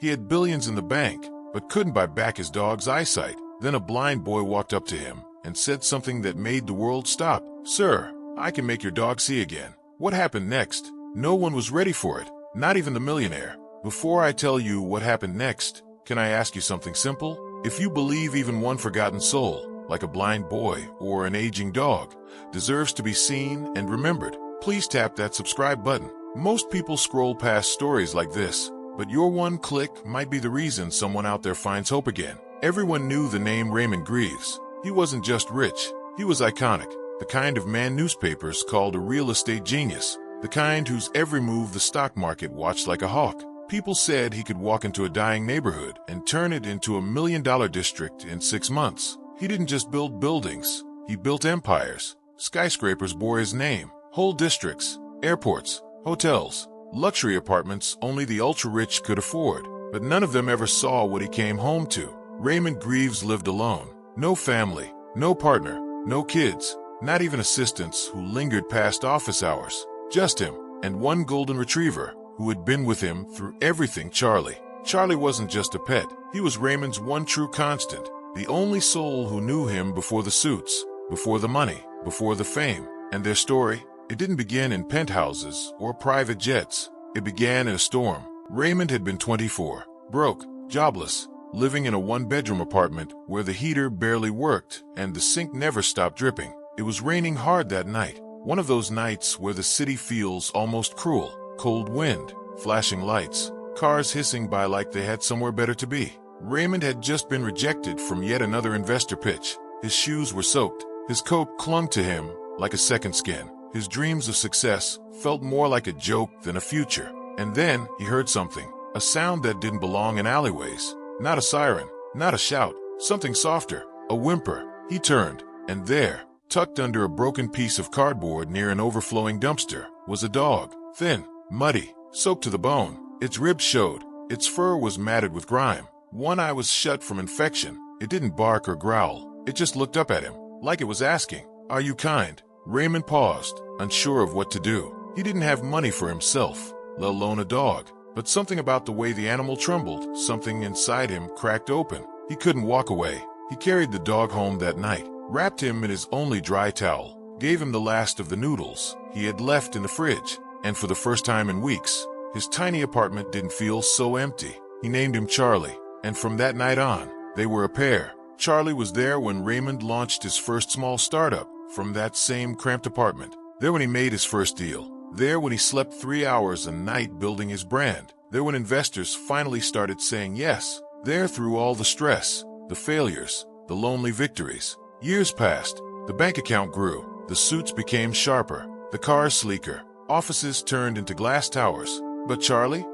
He had billions in the bank, but couldn't buy back his dog's eyesight. Then a blind boy walked up to him and said something that made the world stop. "Sir, I can make your dog see again." What happened next? No one was ready for it, not even the millionaire. Before I tell you what happened next, can I ask you something simple? If you believe even one forgotten soul, like a blind boy or an aging dog, deserves to be seen and remembered, please tap that subscribe button. Most people scroll past stories like this, but your one click might be the reason someone out there finds hope again. Everyone knew the name Raymond Greaves. He wasn't just rich, he was iconic, the kind of man newspapers called a real estate genius, the kind whose every move the stock market watched like a hawk. People said he could walk into a dying neighborhood and turn it into $1 million district in 6 months. He didn't just build buildings, he built empires. Skyscrapers bore his name, whole districts, airports, hotels, luxury apartments only the ultra-rich could afford, but none of them ever saw what he came home to. Raymond Greaves lived alone, no family, no partner, no kids, not even assistants who lingered past office hours. Just him, and one golden retriever, who had been with him through everything, Charlie. Charlie wasn't just a pet, he was Raymond's one true constant, the only soul who knew him before the suits, before the money, before the fame. And their story, it didn't begin in penthouses or private jets. It began in a storm. Raymond had been 24, broke, jobless, living in a one-bedroom apartment where the heater barely worked and the sink never stopped dripping. It was raining hard that night, one of those nights where the city feels almost cruel. Cold wind, flashing lights, cars hissing by like they had somewhere better to be. Raymond had just been rejected from yet another investor pitch. His shoes were soaked, his coat clung to him like a second skin. His dreams of success felt more like a joke than a future. And then he heard something, a sound that didn't belong in alleyways. Not a siren, not a shout, something softer, a whimper. He turned, and there, tucked under a broken piece of cardboard near an overflowing dumpster, was a dog, thin, muddy, soaked to the bone. Its ribs showed, its fur was matted with grime. One eye was shut from infection. It didn't bark or growl, it just looked up at him, like it was asking, "Are you kind?" Raymond paused, unsure of what to do. He didn't have money for himself, let alone a dog, but something about the way the animal trembled, something inside him cracked open. He couldn't walk away. He carried the dog home that night, wrapped him in his only dry towel, gave him the last of the noodles he had left in the fridge, and for the first time in weeks, his tiny apartment didn't feel so empty. He named him Charlie, and from that night on, they were a pair. Charlie was there when Raymond launched his first small startup from that same cramped apartment. There when he made his first deal. There when he slept 3 hours a night building his brand. There when investors finally started saying yes. There through all the stress, the failures, the lonely victories. Years passed. The bank account grew. The suits became sharper. The cars sleeker. Offices turned into glass towers. But Charlie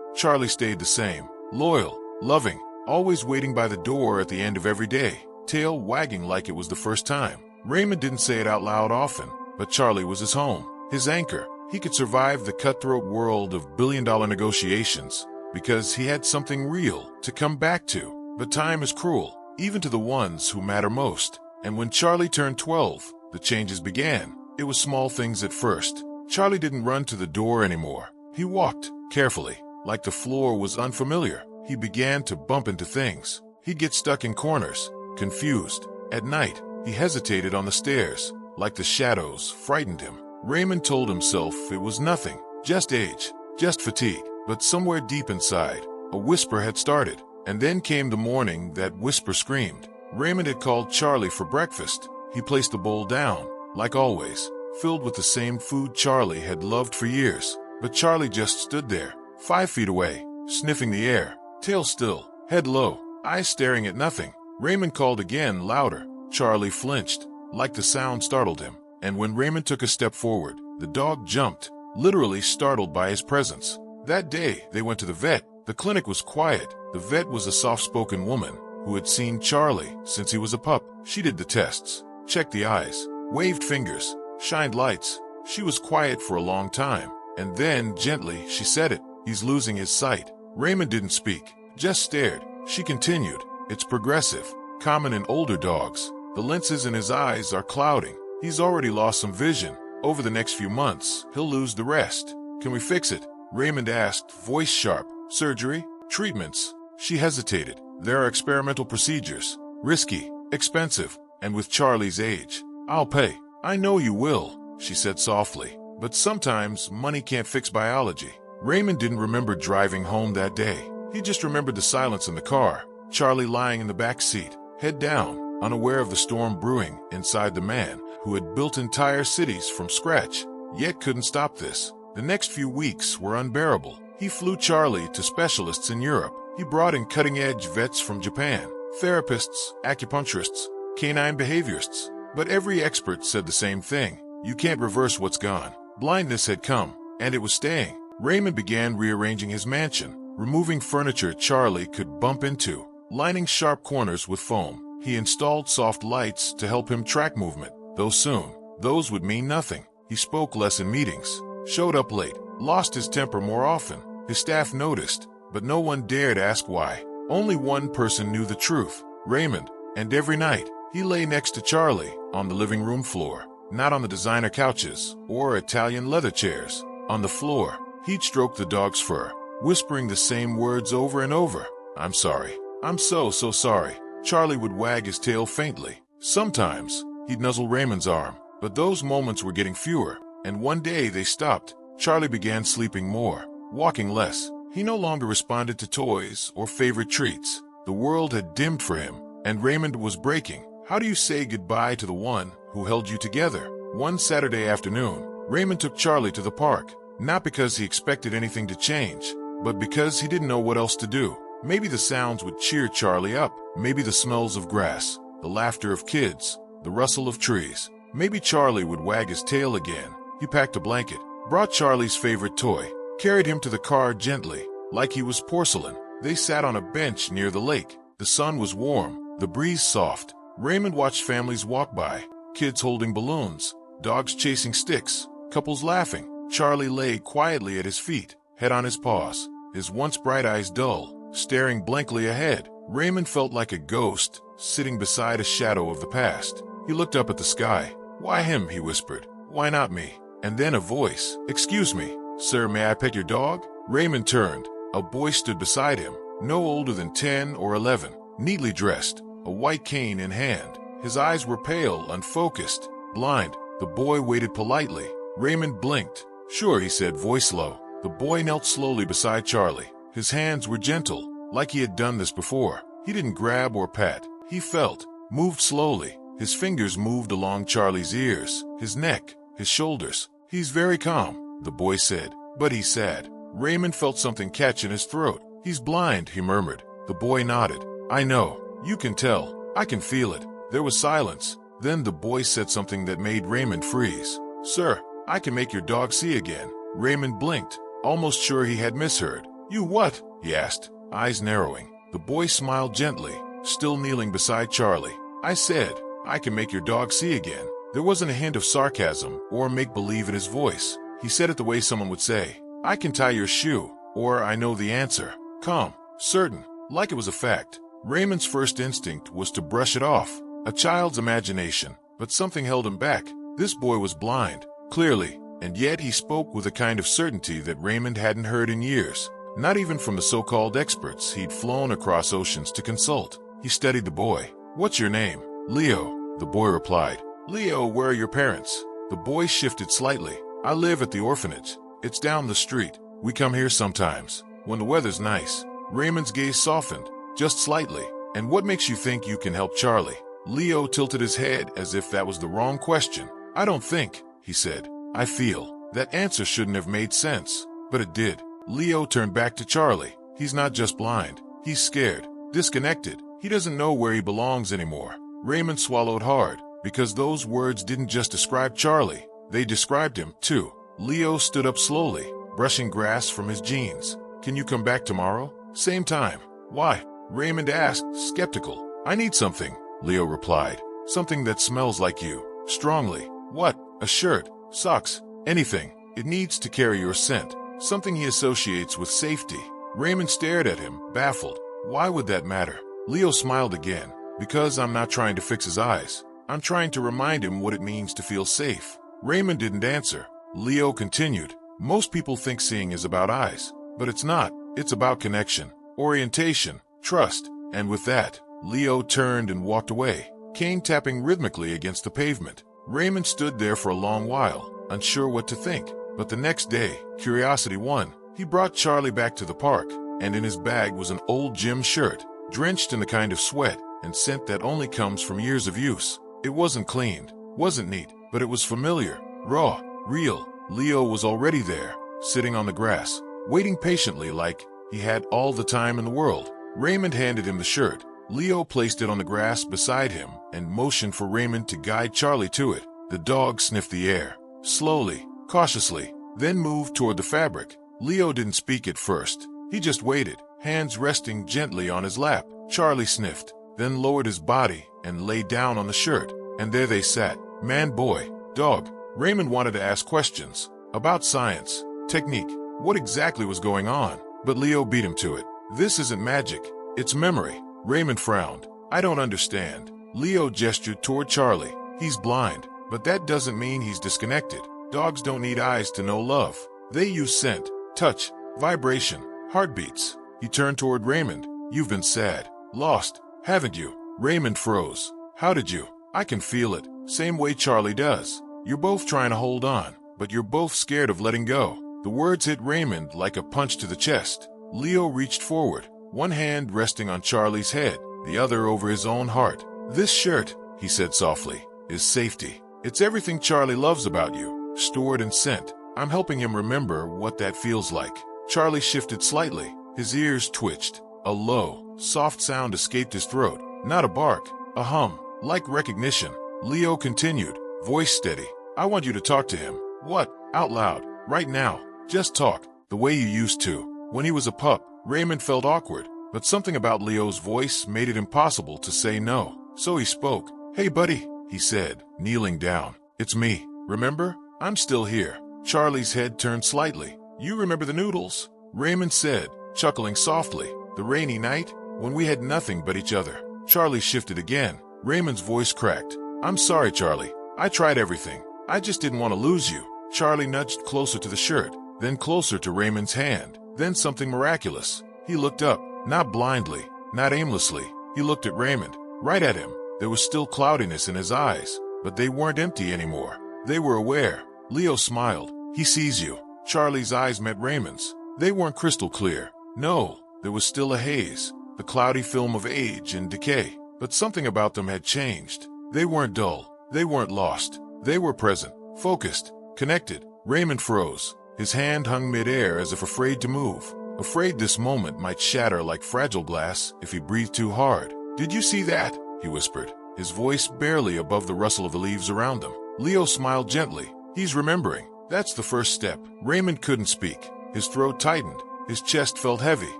stayed the same. Loyal, loving, always waiting by the door at the end of every day, tail wagging like it was the first time. Raymond didn't say it out loud often, but Charlie was his home, his anchor. He could survive the cutthroat world of billion-dollar negotiations because he had something real to come back to. But time is cruel, even to the ones who matter most. And when Charlie turned 12, the changes began. It was small things at first. Charlie didn't run to the door anymore. He walked, carefully, like the floor was unfamiliar. He began to bump into things. He'd get stuck in corners, confused. At night, he hesitated on the stairs, like the shadows frightened him. Raymond told himself it was nothing, just age, just fatigue. But somewhere deep inside, a whisper had started. And then came the morning that whisper screamed. Raymond had called Charlie for breakfast. He placed the bowl down, like always, filled with the same food Charlie had loved for years. But Charlie just stood there, 5 feet away, sniffing the air, tail still, head low, eyes staring at nothing. Raymond called again, louder. Charlie flinched, like the sound startled him. And when Raymond took a step forward, the dog jumped, literally startled by his presence. That day, they went to the vet. The clinic was quiet. The vet was a soft-spoken woman who had seen Charlie since he was a pup. She did the tests, checked the eyes, waved fingers, shined lights. She was quiet for a long time, and then, gently, she said it. "He's losing his sight." Raymond didn't speak, just stared. She continued, "It's progressive, common in older dogs. The lenses in his eyes are clouding. He's already lost some vision. Over the next few months, he'll lose the rest. Can we fix it?" Raymond asked, voice sharp. "Surgery? Treatments?" She hesitated. There are experimental procedures. Risky, expensive, and with Charlie's age. I'll pay. I know you will, she said softly. But sometimes money can't fix biology. Raymond didn't remember driving home that day. He just remembered the silence in the car, Charlie lying in the back seat, head down, unaware of the storm brewing inside the man who had built entire cities from scratch, yet couldn't stop this. The next few weeks were unbearable. He flew Charlie to specialists in Europe. He brought in cutting-edge vets from Japan, therapists, acupuncturists, canine behaviorists. But every expert said the same thing. You can't reverse what's gone. Blindness had come, and it was staying. Raymond began rearranging his mansion, removing furniture Charlie could bump into, lining sharp corners with foam. He installed soft lights to help him track movement, though soon, those would mean nothing. He spoke less in meetings, showed up late, lost his temper more often. His staff noticed, but no one dared ask why. Only one person knew the truth, Raymond, and every night, he lay next to Charlie on the living room floor, not on the designer couches or Italian leather chairs. On the floor, he'd stroke the dog's fur, whispering the same words over and over. I'm sorry. I'm so sorry. Charlie would wag his tail faintly. Sometimes, he'd nuzzle Raymond's arm, but those moments were getting fewer, and one day they stopped. Charlie began sleeping more, walking less. He no longer responded to toys or favorite treats. The world had dimmed for him, and Raymond was breaking. How do you say goodbye to the one who held you together? One Saturday afternoon, Raymond took Charlie to the park, not because he expected anything to change, but because he didn't know what else to do. Maybe the sounds would cheer Charlie up, maybe the smells of grass, the laughter of kids, the rustle of trees. Maybe Charlie would wag his tail again. He packed a blanket, brought Charlie's favorite toy, carried him to the car gently, like he was porcelain. They sat on a bench near the lake. The sun was warm, the breeze soft. Raymond watched families walk by, kids holding balloons, dogs chasing sticks, couples laughing. Charlie lay quietly at his feet, head on his paws, his once bright eyes dull, staring blankly ahead. Raymond felt like a ghost, sitting beside a shadow of the past. He looked up at the sky. Why him, he whispered. Why not me? And then a voice. Excuse me, sir, may I pet your dog? Raymond turned. A boy stood beside him, no older than 10 or 11, neatly dressed, a white cane in hand. His eyes were pale, unfocused, blind. The boy waited politely. Raymond blinked. Sure, he said, voice low. The boy knelt slowly beside Charlie. His hands were gentle, like he had done this before. He didn't grab or pat. He felt, moved slowly. His fingers moved along Charlie's ears, his neck, his shoulders. He's very calm, the boy said, but he's sad. Raymond felt something catch in his throat. He's blind, he murmured. The boy nodded. I know. You can tell. I can feel it. There was silence. Then the boy said something that made Raymond freeze. Sir, I can make your dog see again. Raymond blinked, almost sure he had misheard. You what? He asked, eyes narrowing. The boy smiled gently, still kneeling beside Charlie. I said, I can make your dog see again. There wasn't a hint of sarcasm or make-believe in his voice. He said it the way someone would say, I can tie your shoe, or I know the answer. Calm, certain, like it was a fact. Raymond's first instinct was to brush it off, a child's imagination, but something held him back. This boy was blind, clearly, and yet he spoke with a kind of certainty that Raymond hadn't heard in years, not even from the so-called experts he'd flown across oceans to consult. He studied the boy. What's your name? Leo, the boy replied. Leo, where are your parents? The boy shifted slightly. I live at the orphanage. It's down the street. We come here sometimes, when the weather's nice. Raymond's gaze softened, just slightly. And what makes you think you can help Charlie? Leo tilted his head as if that was the wrong question. I don't think, he said. I feel. That answer shouldn't have made sense, but it did. Leo turned back to Charlie. He's not just blind. He's scared, disconnected. He doesn't know where he belongs anymore. Raymond swallowed hard, because those words didn't just describe Charlie. They described him, too. Leo stood up slowly, brushing grass from his jeans. Can you come back tomorrow? Same time. Why? Raymond asked, skeptical. I need something, Leo replied. Something that smells like you. Strongly. What? A shirt, socks, anything. It needs to carry your scent. Something he associates with safety. Raymond stared at him, baffled. Why would that matter? Leo smiled again. Because I'm not trying to fix his eyes. I'm trying to remind him what it means to feel safe. Raymond didn't answer. Leo continued. Most people think seeing is about eyes, but it's not. It's about connection, orientation, trust. And with that, Leo turned and walked away, cane tapping rhythmically against the pavement. Raymond stood there for a long while, unsure what to think. But the next day, curiosity won. He brought Charlie back to the park, and in his bag was an old gym shirt, drenched in the kind of sweat and scent that only comes from years of use. It wasn't cleaned, wasn't neat, but it was familiar, raw, real. Leo was already there, sitting on the grass, waiting patiently like he had all the time in the world. Raymond handed him the shirt. Leo placed it on the grass beside him and motioned for Raymond to guide Charlie to it. The dog sniffed the air, slowly, cautiously, then moved toward the fabric. Leo didn't speak at first. He just waited, hands resting gently on his lap. Charlie sniffed, then lowered his body and lay down on the shirt. And there they sat, man, boy, dog. Raymond wanted to ask questions about science, technique, what exactly was going on, but Leo beat him to it. This isn't magic, it's memory. Raymond frowned. I don't understand. Leo gestured toward Charlie. He's blind, but that doesn't mean he's disconnected. Dogs don't need eyes to know love. They use scent, touch, vibration, heartbeats. He turned toward Raymond. You've been sad, lost, haven't you? Raymond froze. How did you? I can feel it, same way Charlie does. You're both trying to hold on, but you're both scared of letting go. The words hit Raymond like a punch to the chest. Leo reached forward, one hand resting on Charlie's head, the other over his own heart. This shirt, he said softly, is safety. It's everything Charlie loves about you, stored in scent. I'm helping him remember what that feels like. Charlie shifted slightly. His ears twitched. A low, soft sound escaped his throat. Not a bark, a hum, like recognition. Leo continued, voice steady. I want you to talk to him. What? Out loud, right now. Just talk, the way you used to. When he was a pup, Raymond felt awkward, but something about Leo's voice made it impossible to say no. So he spoke. Hey buddy, he said, kneeling down. It's me. Remember? I'm still here. Charlie's head turned slightly. You remember the noodles? Raymond said, chuckling softly. The rainy night, when we had nothing but each other. Charlie shifted again. Raymond's voice cracked. I'm sorry, Charlie. I tried everything. I just didn't want to lose you. Charlie nudged closer to the shirt, then closer to Raymond's hand. Then something miraculous. He looked up, not blindly, not aimlessly. He looked at Raymond, right at him. There was still cloudiness in his eyes, but they weren't empty anymore. They were aware. Leo smiled. He sees you. Charlie's eyes met Raymond's. They weren't crystal clear. No, there was still a haze, the cloudy film of age and decay. But something about them had changed. They weren't dull. They weren't lost. They were present, focused, connected. Raymond froze. His hand hung midair as if afraid to move. Afraid this moment might shatter like fragile glass if he breathed too hard. Did you see that? He whispered, his voice barely above the rustle of the leaves around them. Leo smiled gently. He's remembering. That's the first step. Raymond couldn't speak. His throat tightened. His chest felt heavy.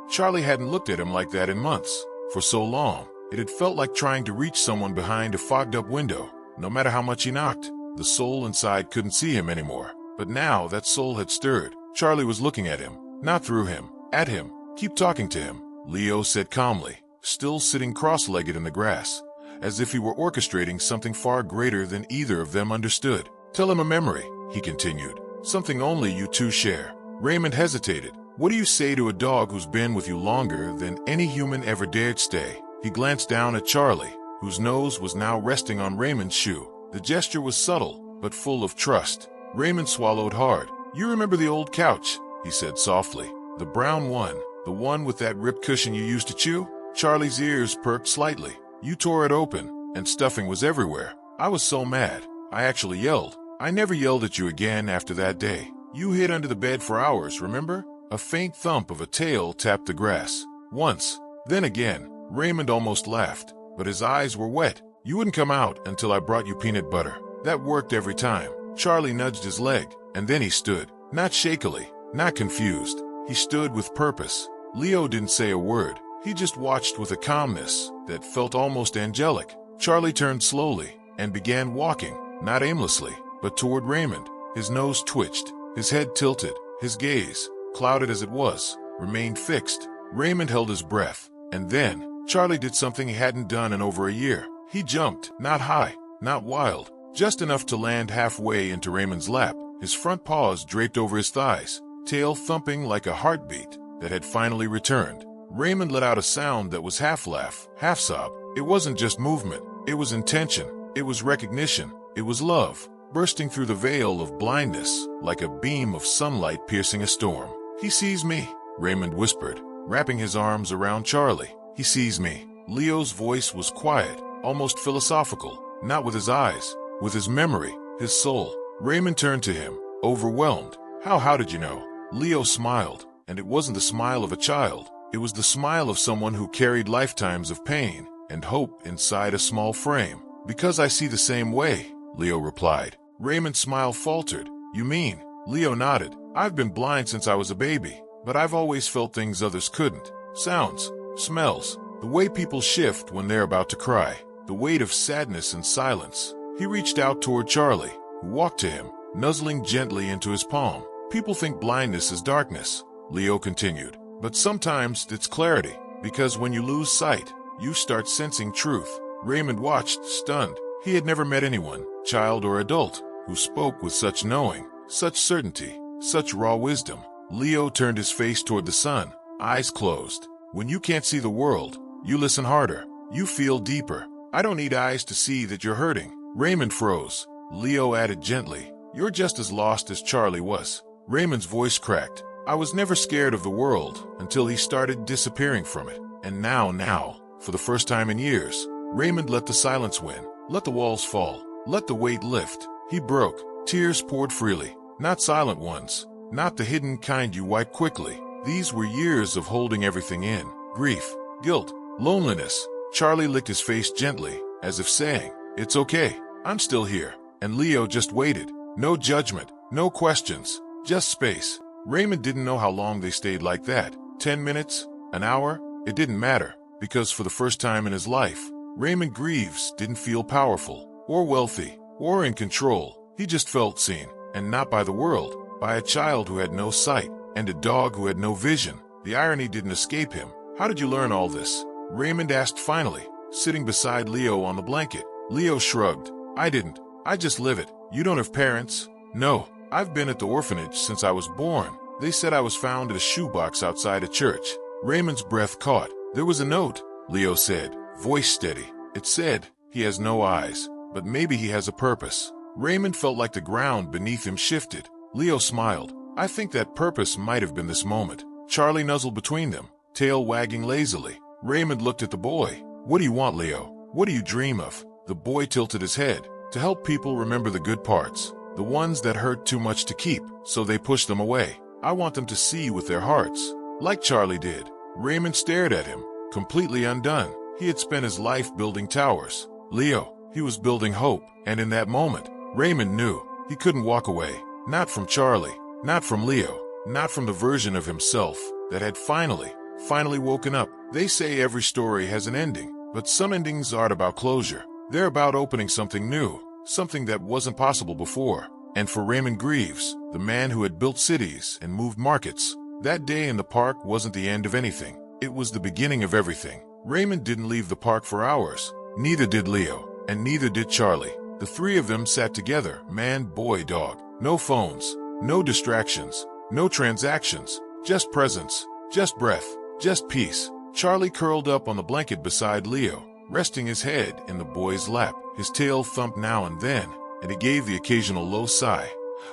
Charlie hadn't looked at him like that in months. For so long, it had felt like trying to reach someone behind a fogged-up window. No matter how much he knocked, the soul inside couldn't see him anymore. But now that soul had stirred. Charlie was looking at him, not through him, at him. Keep talking to him, Leo said calmly, still sitting cross-legged in the grass, as if he were orchestrating something far greater than either of them understood. Tell him a memory, he continued, something only you two share. Raymond hesitated. What do you say to a dog who's been with you longer than any human ever dared stay? He glanced down at Charlie, whose nose was now resting on Raymond's shoe. The gesture was subtle, but full of trust. Raymond swallowed hard. You remember the old couch, he said softly. The brown one, the one with that ripped cushion you used to chew? Charlie's ears perked slightly. You tore it open, and stuffing was everywhere. I was so mad. I actually yelled. I never yelled at you again after that day. You hid under the bed for hours, remember? A faint thump of a tail tapped the grass. Once, then again. Raymond almost laughed, but his eyes were wet. You wouldn't come out until I brought you peanut butter. That worked every time. Charlie nudged his leg, and then he stood. Not shakily, not confused. He stood with purpose. Leo didn't say a word. He just watched with a calmness that felt almost angelic. Charlie turned slowly and began walking, not aimlessly, but toward Raymond. His nose twitched, his head tilted, his gaze, clouded as it was, remained fixed. Raymond held his breath, and then Charlie did something he hadn't done in over a year. He jumped, not high, not wild, just enough to land halfway into Raymond's lap, his front paws draped over his thighs, tail thumping like a heartbeat that had finally returned. Raymond let out a sound that was half laugh, half sob. It wasn't just movement. It was intention. It was recognition. It was love, bursting through the veil of blindness like a beam of sunlight piercing a storm. "He sees me," Raymond whispered, wrapping his arms around Charlie. "He sees me." Leo's voice was quiet, almost philosophical, not with his eyes, with his memory, his soul. Raymond turned to him, overwhelmed. How did you know?" Leo smiled, and it wasn't the smile of a child. It was the smile of someone who carried lifetimes of pain and hope inside a small frame. "Because I see the same way," Leo replied. Raymond's smile faltered. "You mean?" Leo nodded. "I've been blind since I was a baby, but I've always felt things others couldn't. Sounds, smells, the way people shift when they're about to cry, the weight of sadness and silence." He reached out toward Charlie, who walked to him, nuzzling gently into his palm. "People think blindness is darkness," Leo continued, "but sometimes it's clarity, because when you lose sight, you start sensing truth." Raymond watched, stunned. He had never met anyone, child or adult, who spoke with such knowing, such certainty, such raw wisdom. Leo turned his face toward the sun, eyes closed. "When you can't see the world, you listen harder. You feel deeper. I don't need eyes to see that you're hurting." Raymond froze. Leo added gently, "You're just as lost as Charlie was." Raymond's voice cracked. "I was never scared of the world until he started disappearing from it. And now, for the first time in years," Raymond let the silence win, let the walls fall, let the weight lift. He broke. Tears poured freely, not silent ones, not the hidden kind you wipe quickly. These were years of holding everything in, grief, guilt, loneliness. Charlie licked his face gently, as if saying, "It's okay, I'm still here." And Leo just waited. No judgment, no questions, just space. Raymond didn't know how long they stayed like that. 10 minutes? An hour? It didn't matter, because for the first time in his life, Raymond Greaves didn't feel powerful, or wealthy, or in control. He just felt seen, and not by the world, by a child who had no sight, and a dog who had no vision. The irony didn't escape him. "How did you learn all this?" Raymond asked finally, sitting beside Leo on the blanket. Leo shrugged. "I didn't. I just live it." "You don't have parents?" "No. I've been at the orphanage since I was born. They said I was found in a shoebox outside a church." Raymond's breath caught. "There was a note," Leo said, voice steady. It said, "He has no eyes, but maybe he has a purpose." Raymond felt like the ground beneath him shifted. Leo smiled. "I think that purpose might have been this moment." Charlie nuzzled between them, tail wagging lazily. Raymond looked at the boy. "What do you want, Leo? What do you dream of?" The boy tilted his head. "To help people remember the good parts, the ones that hurt too much to keep, so they push them away. I want them to see with their hearts, like Charlie did." Raymond stared at him, completely undone. He had spent his life building towers. Leo, he was building hope, and in that moment, Raymond knew he couldn't walk away. Not from Charlie, not from Leo, not from the version of himself that had finally woken up. They say every story has an ending, but some endings aren't about closure. They're about opening something new, something that wasn't possible before. And for Raymond Greaves, the man who had built cities and moved markets, that day in the park wasn't the end of anything. It was the beginning of everything. Raymond didn't leave the park for hours. Neither did Leo, and neither did Charlie. The three of them sat together, man, boy, dog. No phones, no distractions, no transactions, just presence, just breath, just peace. Charlie curled up on the blanket beside Leo, resting his head in the boy's lap. His tail thumped now and then, and he gave the occasional low sigh.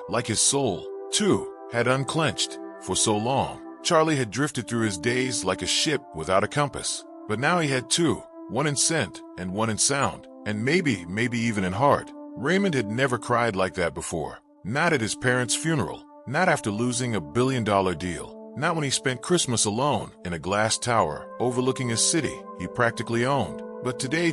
Like his soul, too, had unclenched. For so long, Charlie had drifted through his days like a ship without a compass. But now he had two, one in scent and one in sound, and maybe even in heart. Raymond had never cried like that before. Not at his parents' funeral, not after losing $1 billion deal, not when he spent Christmas alone in a glass tower overlooking a city he practically owned. But today,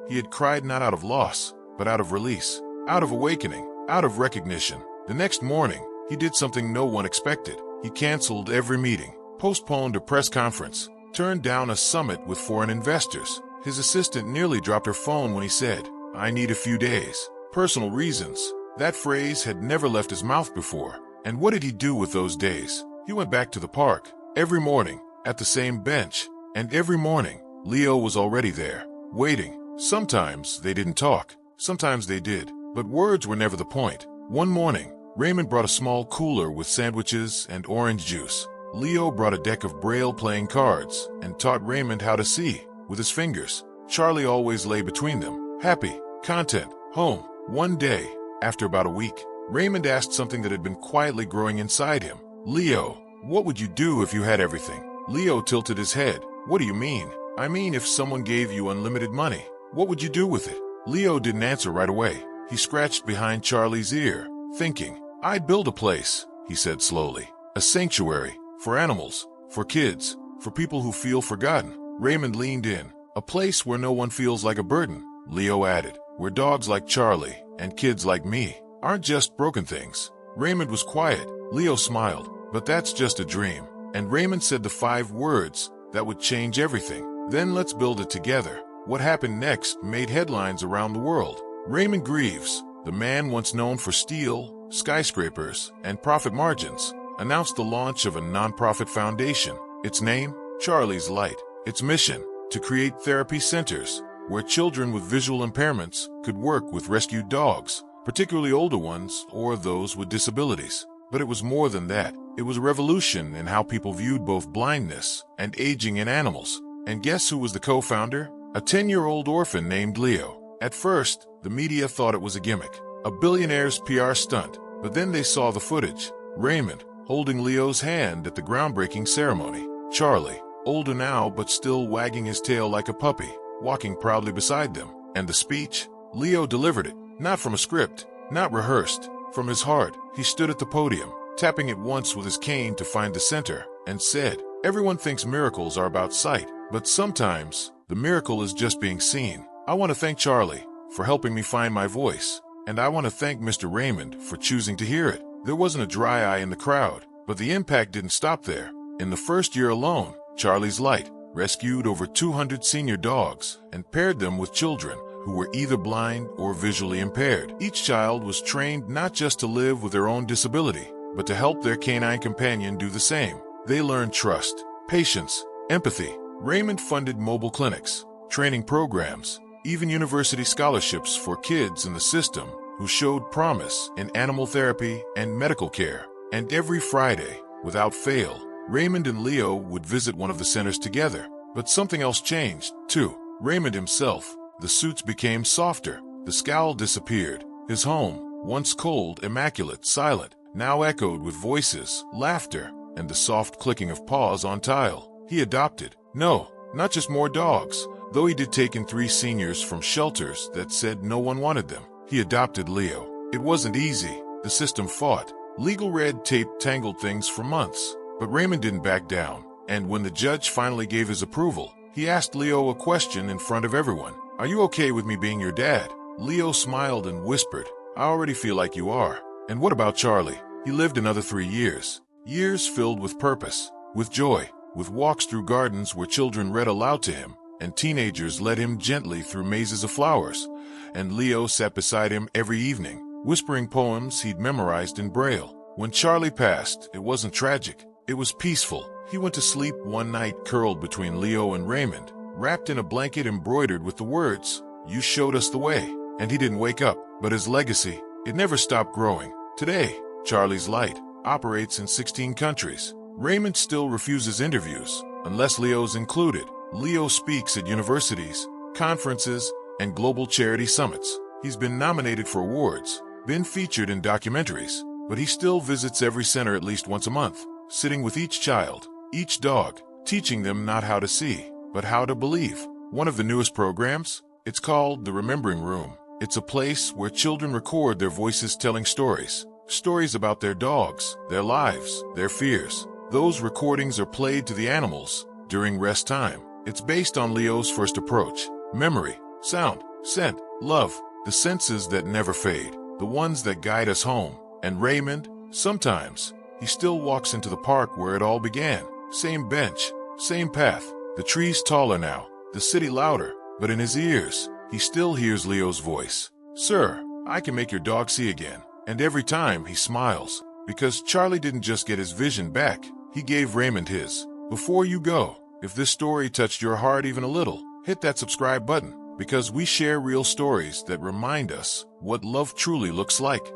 he had cried not out of loss, but out of release, out of awakening, out of recognition. The next morning, he did something no one expected. He canceled every meeting, postponed a press conference, turned down a summit with foreign investors. His assistant nearly dropped her phone when he said, "I need a few days. Personal reasons." That phrase had never left his mouth before. And what did he do with those days? He went back to the park, every morning, at the same bench. And every morning, Leo was already there, waiting. Sometimes they didn't talk, sometimes they did, but words were never the point. One morning, Raymond brought a small cooler with sandwiches and orange juice. Leo brought a deck of Braille playing cards and taught Raymond how to see with his fingers. Charlie always lay between them, happy, content, home. One day, after about a week, Raymond asked something that had been quietly growing inside him. Leo, what would you do if you had everything? Leo tilted his head. What do you mean? I mean, if someone gave you unlimited money, what would you do with it? Leo didn't answer right away. He scratched behind Charlie's ear, thinking. I'd build a place, he said slowly. A sanctuary, for animals, for kids, for people who feel forgotten. Raymond leaned in. A place where no one feels like a burden, Leo added, where dogs like Charlie and kids like me aren't just broken things. Raymond was quiet. Leo smiled. But that's just a dream. And Raymond said the 5 words that would change everything. Then let's build it together. What happened next made headlines around the world. Raymond Greaves, the man once known for steel, skyscrapers, and profit margins, announced the launch of a nonprofit foundation. Its name, Charlie's Light. Its mission, to create therapy centers where children with visual impairments could work with rescued dogs, particularly older ones or those with disabilities. But it was more than that. It was a revolution in how people viewed both blindness and aging in animals. And guess who was the co-founder? A 10-year-old orphan named Leo. At first, the media thought it was a gimmick, a billionaire's PR stunt. But then they saw the footage. Raymond, holding Leo's hand at the groundbreaking ceremony. Charlie, older now but still wagging his tail like a puppy, walking proudly beside them. And the speech? Leo delivered it, not from a script, not rehearsed. From his heart, he stood at the podium, tapping it once with his cane to find the center, and said, everyone thinks miracles are about sight, but sometimes the miracle is just being seen. I want to thank Charlie for helping me find my voice, and I want to thank Mr. Raymond for choosing to hear it. There wasn't a dry eye in the crowd, but the impact didn't stop there. In the first year alone, Charlie's Light rescued over 200 senior dogs and paired them with children who were either blind or visually impaired. Each child was trained not just to live with their own disability, but to help their canine companion do the same. They learned trust, patience, empathy. Raymond funded mobile clinics, training programs, even university scholarships for kids in the system who showed promise in animal therapy and medical care. And every Friday, without fail, Raymond and Leo would visit one of the centers together. But something else changed, too. Raymond himself. The suits became softer, the scowl disappeared. His home, once cold, immaculate, silent, now echoed with voices, laughter, and the soft clicking of paws on tile. He adopted. No, not just more dogs, though he did take in 3 seniors from shelters that said no one wanted them. He adopted Leo. It wasn't easy. The system fought. Legal red tape tangled things for months. But Raymond didn't back down. And when the judge finally gave his approval, he asked Leo a question in front of everyone. Are you okay with me being your dad? Leo smiled and whispered, I already feel like you are. And what about Charlie? He lived another 3 years. Years filled with purpose, with joy, with walks through gardens where children read aloud to him, and teenagers led him gently through mazes of flowers. And Leo sat beside him every evening, whispering poems he'd memorized in Braille. When Charlie passed, it wasn't tragic. It was peaceful. He went to sleep one night curled between Leo and Raymond, wrapped in a blanket embroidered with the words, you showed us the way. And he didn't wake up, but his legacy, it never stopped growing. Today, Charlie's Light operates in 16 countries. Raymond still refuses interviews, unless Leo's included. Leo speaks at universities, conferences, and global charity summits. He's been nominated for awards, been featured in documentaries, but he still visits every center at least once a month, sitting with each child, each dog, teaching them not how to see, but how to believe. One of the newest programs? It's called the Remembering Room. It's a place where children record their voices telling stories. Stories about their dogs, their lives, their fears. Those recordings are played to the animals during rest time. It's based on Leo's first approach. Memory, sound, scent, love. The senses that never fade. The ones that guide us home. And Raymond, sometimes, he still walks into the park where it all began. Same bench, same path. The trees taller now, the city louder, but in his ears, he still hears Leo's voice. Sir, I can make your dog see again. And every time he smiles, because Charlie didn't just get his vision back, he gave Raymond his. Before you go, if this story touched your heart even a little, hit that subscribe button, because we share real stories that remind us what love truly looks like.